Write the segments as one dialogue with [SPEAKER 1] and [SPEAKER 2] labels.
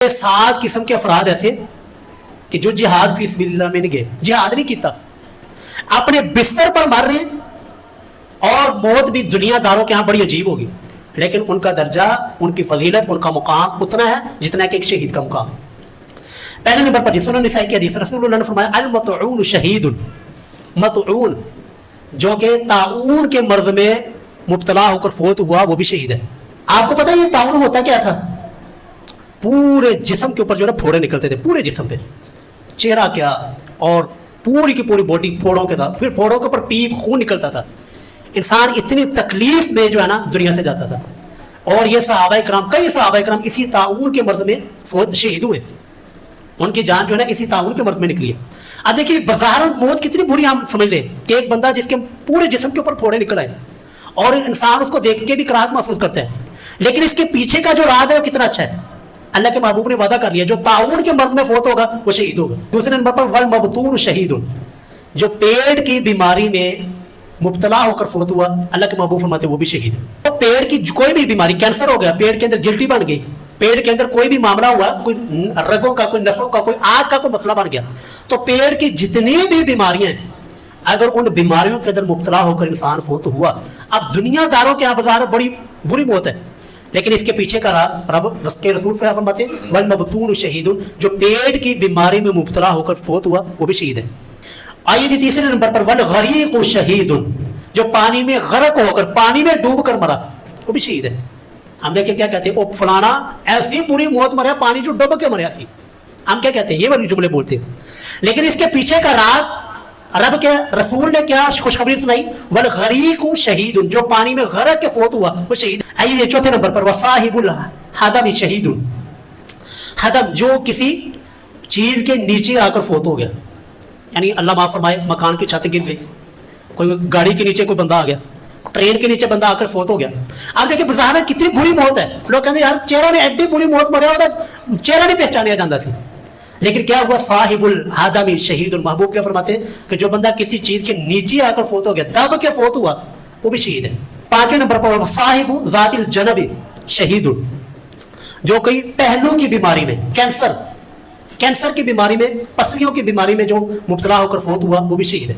[SPEAKER 1] 7 قسم کے افراد ایسے کہ جو جہاد فی سبیل اللہ میں نہیں گئے، جہاد نہیں کیتا، اپنے بستر پر مر رہے ہیں اور موت بھی دنیا داروں کے ہاں بڑی عجیب ہوگی، لیکن ان کا درجہ، ان کی فضیلت، ان کا مقام اتنا ہے جتنا کہ ایک شہید کا مقام ہے۔ پہلے نمبر پر سنن نسائی کی حدیث، رسول اللہ نے فرمایا المطعون شہید، مطعون جو کہ طاعون کے مرض میں مبتلا ہو کر فوت ہوا وہ بھی شہید ہے۔ آپ کو پتہ ہے یہ طاعون ہوتا کیا تھا؟ پورے جسم کے اوپر جو ہے پھوڑے نکلتے تھے، پورے جسم پہ، چہرہ کیا اور پوری کی پوری باڈی پھوڑوں کے ساتھ، پھر پھوڑوں کے اوپر پیپ خون نکلتا تھا، انسان اتنی تکلیف میں جو ہے نا دنیا سے جاتا تھا۔ اور یہ صحابہ کرام، کئی صحابہ کرام اسی طاعون کے مرض میں شہید ہوئے، ان کی جان جو ہے نا اسی طاعون کے مرض میں نکلی ہے۔ اب دیکھیے بظاہر موت کتنی بری ہم سمجھ لیں کہ ایک بندہ جس کے پورے جسم کے اوپر پھوڑے نکل آئے اور انسان اس کو دیکھ کے بھی کراہت محسوس کرتا ہے، لیکن اس کے پیچھے کا جو راز ہے وہ کتنا اچھا ہے۔ اللہ کے محبوب نے وعدہ کر لیا جو طاعون کے مرض میں فوت ہوگا وہ شہید ہوگا۔ دوسرے نمبر پر والمبتون شہید، جو پیٹ کی بیماری میں مبتلا ہو کر فوت ہوا، اللہ کے محبوب فرماتے وہ بھی شہید ہے۔ تو پیٹ کی کوئی بھی بیماری، کینسر ہو گیا، پیٹ کے اندر گلٹی بن گئی، پیٹ کے اندر کوئی بھی معاملہ ہوا، کوئی رگوں کا، کوئی نسوں کا، کوئی آج کا کوئی مسئلہ بن گیا، تو پیٹ کی جتنی بھی بیماریاں ہیں اگر ان بیماریوں کے اندر مبتلا ہو کر انسان فوت ہوا، اب دنیا داروں کے بازار بڑی بری موت ہے، لیکن اس کے پیچھے کا راز رب کے رسول صلی اللہ علیہ وسلم فرماتے ہیں والمبتون شہید، جو پیٹ کی بیماری میں مبتلا ہو کر فوت ہوا وہ بھی شہید ہے۔ آئیے جی تیسرے نمبر پر والغریق شہید، جو پانی میں غرق ہو کر، پانی میں ڈوب کر مرا وہ بھی شہید ہے۔ ہم دیکھیں کیا کہتے ہیں، او فلانا ایسی بری موت مریا، پانی جو ڈوب کے مریا سی، ہم کیا کہتے ہیں، یہ والی جملے بولتے ہیں، لیکن اس کے پیچھے کا راز رب کے رسول نے کیا خوشخبری سنائی، والغریق شہید، جو پانی میں غرق کے فوت ہوا وہ شہید۔ آئیے چوتھے نمبر پر وصاحب الحدم شہید، حدم جو کسی چیز کے نیچے آ کر فوت ہو گیا، یعنی اللہ معاف فرمائے مکان کی چھت گر گئی، کوئی گاڑی کے نیچے کوئی بندہ آ گیا، ٹرین کے نیچے بندہ آ کر فوت ہو گیا۔ آپ دیکھیں بظاہر میں کتنی بری موت ہے، لوگ کہتے ہیں یار چہرہ نے ایڈی بری موت مریا ہوتا، چہرہ نہیں پہچانیا جاتا سی، لیکن کیا ہوا، صاحب الحدم شہید، المحبوب کیا فرماتے ہیں کہ جو بندہ کسی چیز کے نیچے آ کر فوت ہو گیا، دب کے فوت ہوا وہ بھی شہید ہے۔ پانچویں نمبر پر صاحب ذات الجنب شہید، جو کوئی پہلو کی بیماری میں، کینسر کی بیماری میں، پسلیوں کی بیماری میں جو مبتلا ہو کر فوت ہوا وہ بھی شہید ہے۔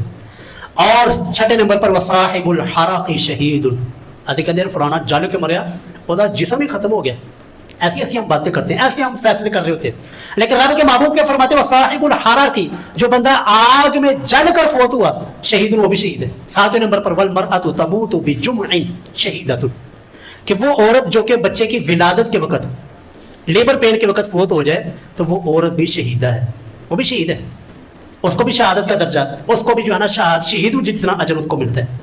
[SPEAKER 1] اور چھٹے نمبر پر وصاحب الحرق شہید، کہتے ہیں فلانا جل کے مریا، وہ جسم ہی ختم ہو گیا، ایسی ہم باتیں کرتے ہیں، ایسے ہم فیصلے کر رہے ہوتے ہیں، لیکن رب کے محبوب کے فرماتے وصاحب الحرق، جو بندہ آگ میں جل کر فوت ہوا شہید وہ بھی شہید ہے۔ ساتویں نمبر پر والمرأۃ تموت بجمع شہیدۃ، کہ وہ عورت جو کہ بچے کی ولادت کے وقت، لیبر پین کے وقت فوت ہو جائے تو وہ عورت بھی شہیدہ ہے، وہ بھی شہید ہے، اس کو بھی شہادت کا درجہ، اس کو بھی جو ہے نا شہید جتنا اجر اس کو ملتا ہے۔